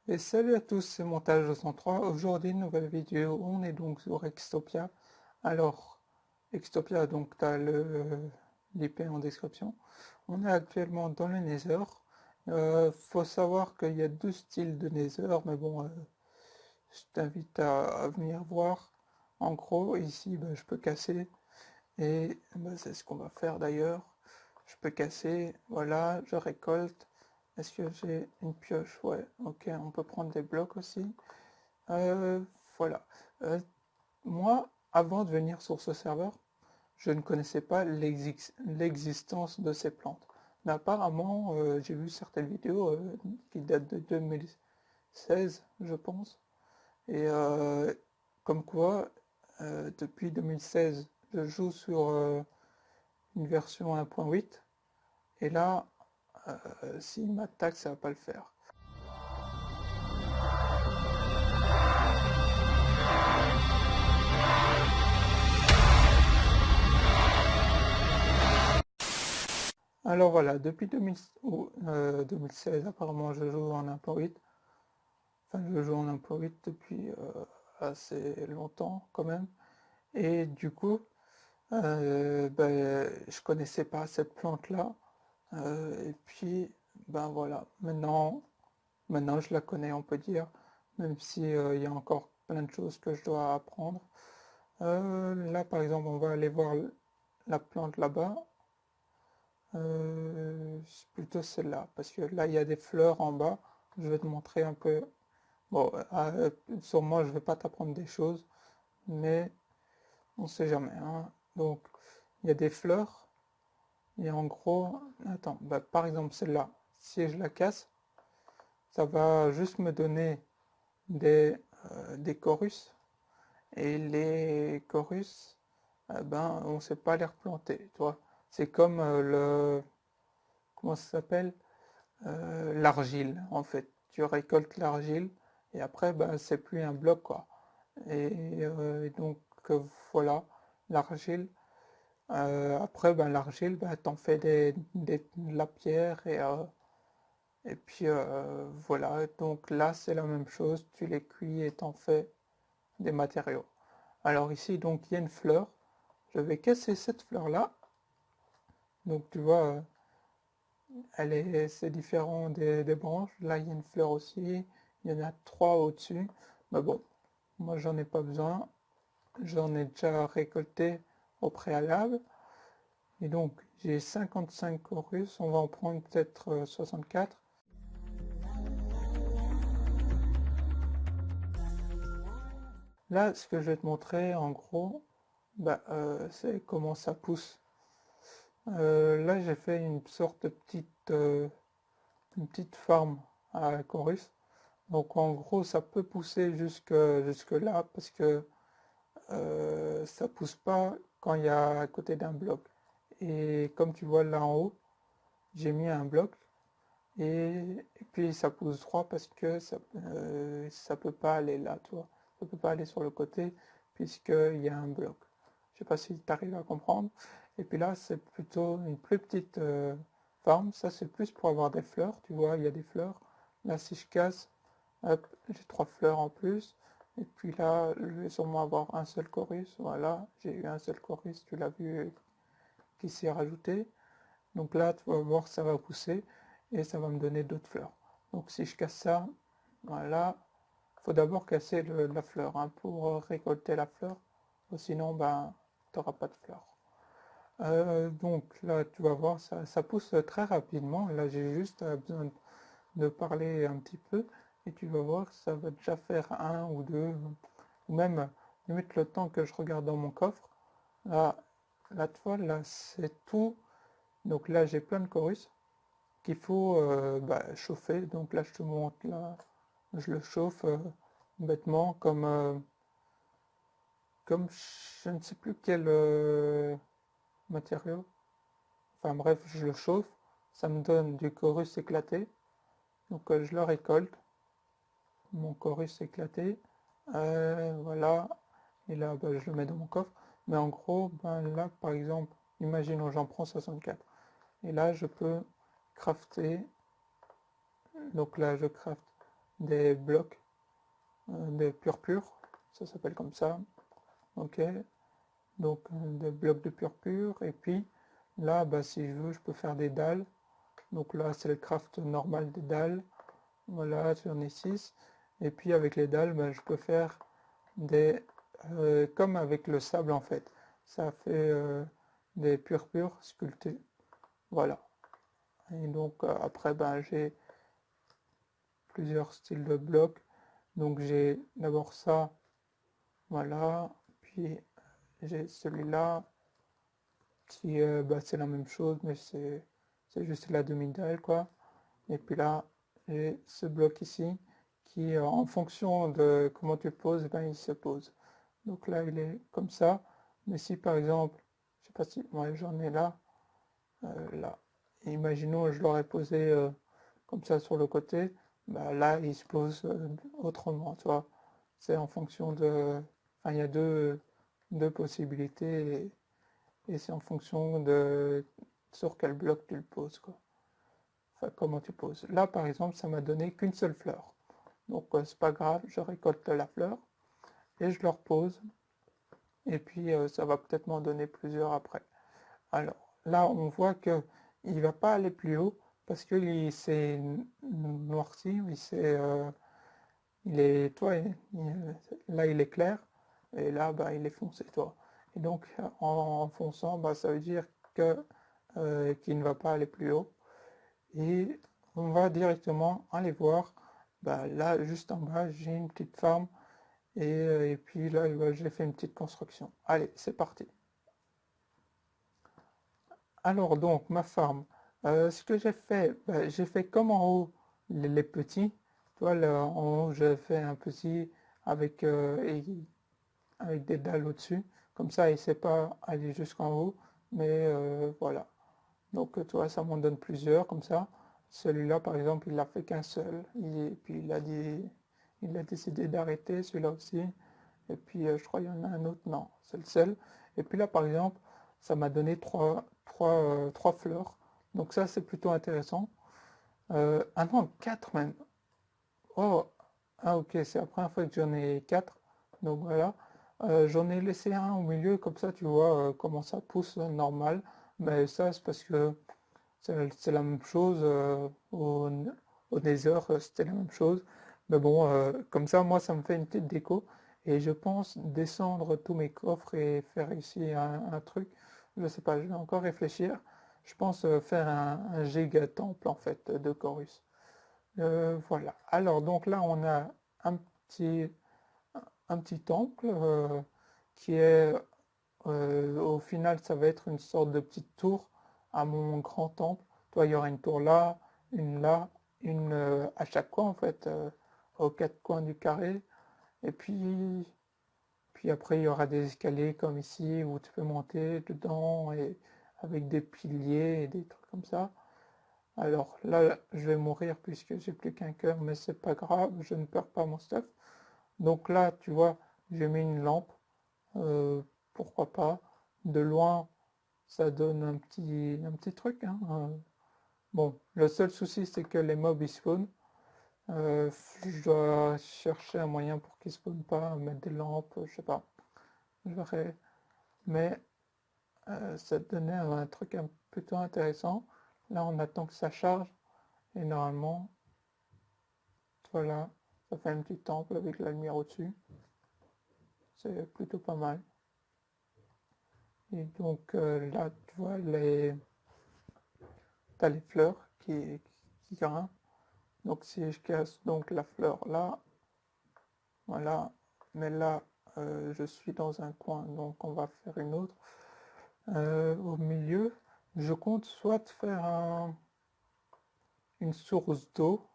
Et salut à tous, c'est Montage 203. Aujourd'hui, nouvelle vidéo. On est donc sur Extopia. Alors, Extopia, donc tu as l'IP en description. On est actuellement dans le Nether. Faut savoir qu'il y a deux styles de Nether, mais bon, je t'invite à venir voir. En gros, ici, je peux casser. Et c'est ce qu'on va faire d'ailleurs. Je peux casser, voilà, je récolte. Est-ce que j'ai une pioche? Ouais, ok, on peut prendre des blocs aussi. Euh, voilà. Euh, Moi, avant de venir sur ce serveur, je ne connaissais pas l'existence de ces plantes. Mais apparemment, j'ai vu certaines vidéos qui datent de 2016, je pense. Et comme quoi, depuis 2016, je joue sur une version 1.8. Et là, s'il m'attaque, ça va pas le faire. Alors voilà, depuis 2016, apparemment, je joue en 1.8. Enfin, je joue en 1.8 depuis assez longtemps quand même. Et du coup, je connaissais pas cette plante-là. Et puis, ben voilà, maintenant je la connais, on peut dire, même si il y a encore plein de choses que je dois apprendre. Là, par exemple, on va aller voir la plante là-bas. C'est plutôt celle-là, parce que là, il y a des fleurs en bas. Je vais te montrer un peu. Bon, sûrement, je vais pas t'apprendre des choses, mais on sait jamais, hein. Donc, il y a des fleurs, et en gros, attends, par exemple, celle-là, si je la casse, ça va juste me donner des chorus, et les chorus, on sait pas les replanter, tu vois. C'est comme comment ça s'appelle? L'argile, en fait. Tu récoltes l'argile et après, c'est plus un bloc, quoi. Et donc, voilà, l'argile. Après, l'argile, t'en fais de la pierre et puis voilà. Donc là, c'est la même chose. Tu les cuis et t'en fais des matériaux. Alors ici, donc, il y a une fleur. Je vais casser cette fleur-là. Donc, tu vois, c'est différent des branches. Là, il y a une fleur aussi. Il y en a trois au-dessus. Mais bon, moi, j'en ai pas besoin. J'en ai déjà récolté au préalable. Et donc, j'ai 55 chorus. On va en prendre peut-être 64. Là, ce que je vais te montrer, en gros, c'est comment ça pousse. Là, j'ai fait une sorte de une petite farm à chorus. Donc en gros, ça peut pousser jusque là parce que ça pousse pas quand il y a à côté d'un bloc. Et comme tu vois là en haut, j'ai mis un bloc et puis ça pousse droit parce que ça peut pas aller là, tu vois. Ça peut pas aller sur le côté puisqu'il y a un bloc. Je sais pas si tu arrives à comprendre. Et puis là, c'est plutôt une plus petite farm. Ça, c'est plus pour avoir des fleurs. Tu vois, il y a des fleurs. Là, si je casse, hop, j'ai trois fleurs en plus. Et puis là, je vais sûrement avoir un seul chorus. Voilà, j'ai eu un seul chorus, tu l'as vu, qui s'est rajouté. Donc là, tu vas voir, ça va pousser et ça va me donner d'autres fleurs. Donc si je casse ça, voilà, il faut d'abord casser la fleur hein, pour récolter la fleur. Sinon, tu n'auras pas de fleurs. Donc là, tu vas voir, ça pousse très rapidement. Là, j'ai juste besoin de parler un petit peu et tu vas voir, ça va déjà faire un ou deux, ou même limite le temps que je regarde dans mon coffre. Là, la toile, là, c'est tout. Donc là, j'ai plein de chorus qu'il faut chauffer. Donc là, je te montre, là, je le chauffe bêtement comme je ne sais plus quel matériau. Enfin bref, je le chauffe. Ça me donne du chorus éclaté. Donc je le récolte. Mon chorus éclaté. Voilà. Et là, je le mets dans mon coffre. Mais en gros, là, par exemple, imaginons, j'en prends 64. Et là, je peux crafter. Donc là, je craft des blocs de purpure, ça s'appelle comme ça, ok, donc des blocs de purpure, et puis là, bah, si je veux, je peux faire des dalles, donc là c'est le craft normal des dalles, voilà, j'en ai 6, et puis avec les dalles, bah, je peux faire des, comme avec le sable en fait, ça fait des purpures sculptées, voilà, et donc après, ben, j'ai plusieurs styles de blocs, donc j'ai d'abord ça, voilà, puis j'ai celui-là qui bah, c'est la même chose mais c'est juste la demi-dalle quoi. Et puis là j'ai ce bloc ici qui en fonction de comment tu le poses, ben, il se pose. Donc là il est comme ça, mais si par exemple, je sais pas si moi j'en ai là, là, imaginons je l'aurais posé comme ça sur le côté, bah, là il se pose autrement, tu vois. C'est en fonction de, enfin il y a deux possibilités et c'est en fonction de sur quel bloc tu le poses, quoi. Enfin, comment tu poses. Là, par exemple, ça m'a donné qu'une seule fleur. Donc, c'est pas grave, je récolte la fleur et je le repose. Et puis, ça va peut-être m'en donner plusieurs après. Alors, là, on voit que il va pas aller plus haut parce qu'il s'est noirci, il est, toi, là, il est clair et là, bah, il est foncé, toi. Et donc, en fonçant, bah, ça veut dire que qu'il ne va pas aller plus haut. Et on va directement aller voir, bah, là, juste en bas, j'ai une petite farm et puis là, bah, j'ai fait une petite construction. Allez, c'est parti. Alors donc, ma farm, ce que j'ai fait, bah, j'ai fait comme en haut les petits. Tu vois, là, en haut, j'ai fait un petit avec, avec des dalles au-dessus. Comme ça, il ne sait pas aller jusqu'en haut. Mais voilà. Donc, tu vois, ça m'en donne plusieurs comme ça. Celui-là, par exemple, il n'a fait qu'un seul. Puis il a décidé d'arrêter, celui-là aussi. Et puis, je crois qu'il y en a un autre. Non, c'est le seul. Et puis là, par exemple, ça m'a donné trois fleurs. Donc ça, c'est plutôt intéressant. Ah non, quatre même. Oh, ah ok, c'est la première fois que j'en ai quatre. Donc voilà. J'en ai laissé un au milieu, comme ça tu vois comment ça pousse normal. Mais ça, c'est parce que c'est la même chose au Nether, c'était la même chose. Mais bon, comme ça, moi, ça me fait une petite déco. Et je pense descendre tous mes coffres et faire ici un truc. Je sais pas, je vais encore réfléchir. Je pense faire un giga temple en fait de Chorus. Voilà. Alors donc là on a un petit, un petit temple qui est au final ça va être une sorte de petite tour à mon grand temple. Toi il y aura une tour là, une à chaque coin en fait, aux quatre coins du carré. Et puis après il y aura des escaliers comme ici où tu peux monter dedans et avec des piliers et des trucs comme ça. Alors là, je vais mourir puisque j'ai plus qu'un cœur, mais c'est pas grave, je ne perds pas mon stuff. Donc là, tu vois, j'ai mis une lampe, euh, pourquoi pas. De loin, ça donne un petit truc, hein. Bon, le seul souci, c'est que les mobs ils spawnent. Euh, je dois chercher un moyen pour qu'ils spawnent pas, mettre des lampes, je sais pas. Je verrai. Mais ça donnait un truc plutôt intéressant. Là, on attend que ça charge et normalement, voilà, ça fait un petit temple avec la lumière au-dessus. C'est plutôt pas mal. Et donc là, tu vois, t'as les fleurs qui grimpent. Donc si je casse donc la fleur là, voilà. Mais là, je suis dans un coin, donc on va faire une autre. Au milieu, je compte soit faire une source d'eau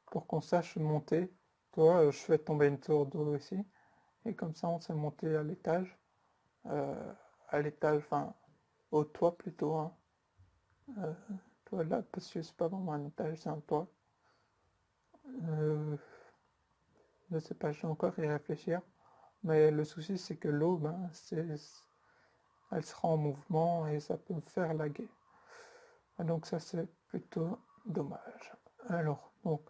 pour qu'on sache monter. Toi, je fais tomber une tour d'eau ici. Et comme ça, on sait monter euh, à l'étage, enfin au toit plutôt, hein. Euh, Toi là, parce que c'est pas vraiment un étage, c'est un toit. Euh, je sais pas, je vais encore y réfléchir. Mais le souci, c'est que l'eau, ben, elle sera en mouvement et ça peut me faire laguer. Et donc ça, c'est plutôt dommage. Alors, donc,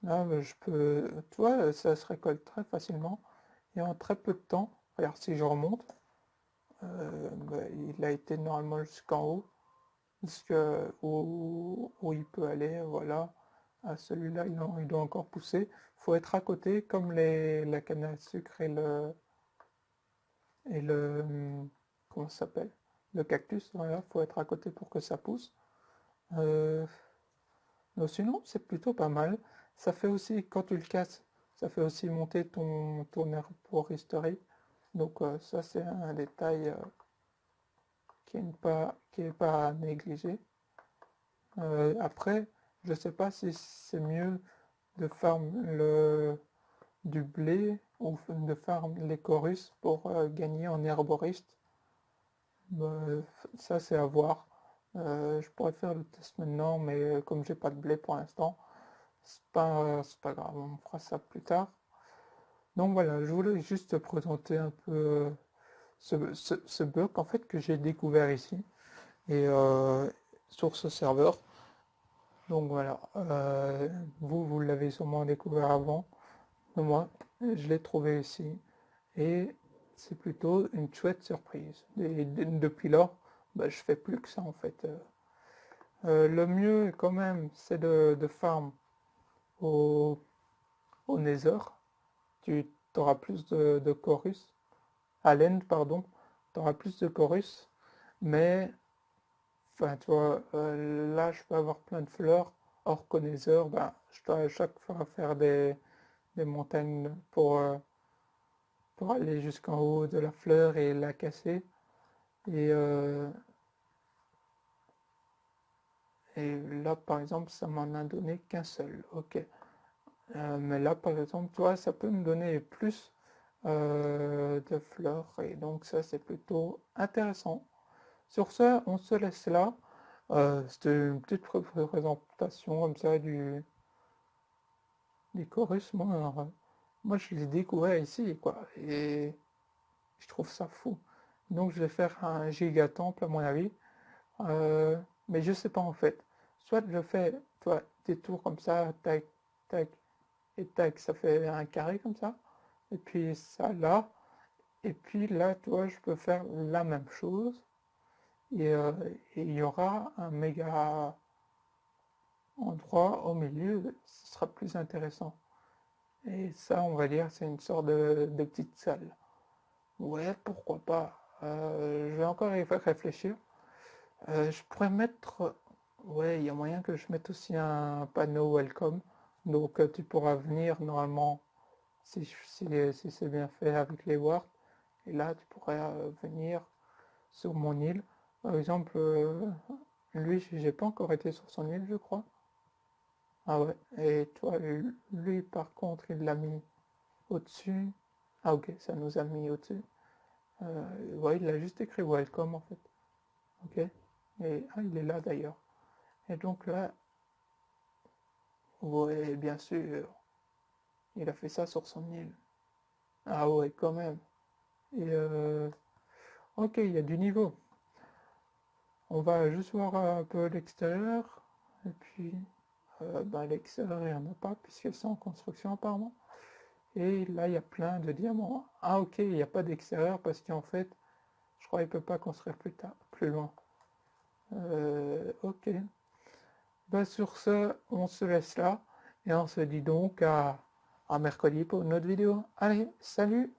Là, je peux, tu vois, ça se récolte très facilement et en très peu de temps. Regarde, si je remonte, il a été normalement jusqu'en haut, jusqu'à où il peut aller, voilà. Ah, celui-là, il doit encore pousser. Il faut être à côté, comme la canne à sucre et le comment ça s'appelle? Le cactus, voilà, faut être à côté pour que ça pousse. Euh, mais sinon, c'est plutôt pas mal. Ça fait aussi, quand tu le casses, ça fait aussi monter ton herboristerie. Donc ça, c'est un détail qui est pas à négliger. Après, je sais pas si c'est mieux de farm du blé ou de farm les chorus pour gagner en herboriste. Bah, ça, c'est à voir. Je pourrais faire le test maintenant, mais comme j'ai pas de blé pour l'instant, c'est pas grave, on fera ça plus tard. Donc voilà, je voulais juste te présenter un peu ce bug en fait que j'ai découvert ici et sur ce serveur. Donc voilà, vous l'avez sûrement découvert avant, mais moi, je l'ai trouvé ici et c'est plutôt une chouette surprise. Et depuis lors, bah, je fais plus que ça en fait. Le mieux quand même, c'est de farm au, au Nether. Tu auras plus de chorus. À l'end, pardon. Tu auras plus de chorus. Mais, enfin, tu vois, là, je peux avoir plein de fleurs. Or qu'au Nether, ben, je dois à chaque fois faire des montagnes pour aller jusqu'en haut de la fleur et la casser. Et, euh, et là, par exemple, ça m'en a donné qu'un seul. Ok. Mais là, par exemple, tu vois, ça peut me donner plus de fleurs et donc ça, c'est plutôt intéressant. Sur ce, on se laisse là. C'était une petite présentation comme ça du chorus. Moi, je l'ai découvert ici, quoi, et je trouve ça fou. Donc, je vais faire un giga temple, à mon avis. Euh, mais je sais pas en fait. Soit je fais, tu vois, des tours comme ça, tac, tac, et tac, ça fait un carré comme ça. Et puis ça là. Et puis là, tu vois, je peux faire la même chose. Et il y aura un méga endroit au milieu. Ce sera plus intéressant. Et ça, on va dire, c'est une sorte de petite salle. Ouais, pourquoi pas. Je vais encore y réfléchir. Je pourrais mettre. Ouais, il y a moyen que je mette aussi un panneau welcome. Donc tu pourras venir normalement si c'est bien fait avec les wards. Et là, tu pourrais venir sur mon île. Par exemple, lui, j'ai pas encore été sur son île, je crois. Ah ouais, et toi, lui, par contre, il l'a mis au-dessus. Ah ok, ça nous a mis au-dessus. Ouais, il a juste écrit welcome en fait. Ok. Et ah, il est là d'ailleurs. Et donc là, ouais, bien sûr, il a fait ça sur son île. Ah ouais, quand même. Et ok, il y a du niveau. On va juste voir un peu l'extérieur. Et puis, bah, l'extérieur, il n'y en a pas, puisque c'est en construction apparemment. Et là, il y a plein de diamants. Ah ok, il n'y a pas d'extérieur parce qu'en fait, je crois qu'il ne peut pas construire plus tard, plus loin. Ok. Bah, sur ce, on se laisse là. Et on se dit donc à mercredi pour une autre vidéo. Allez, salut!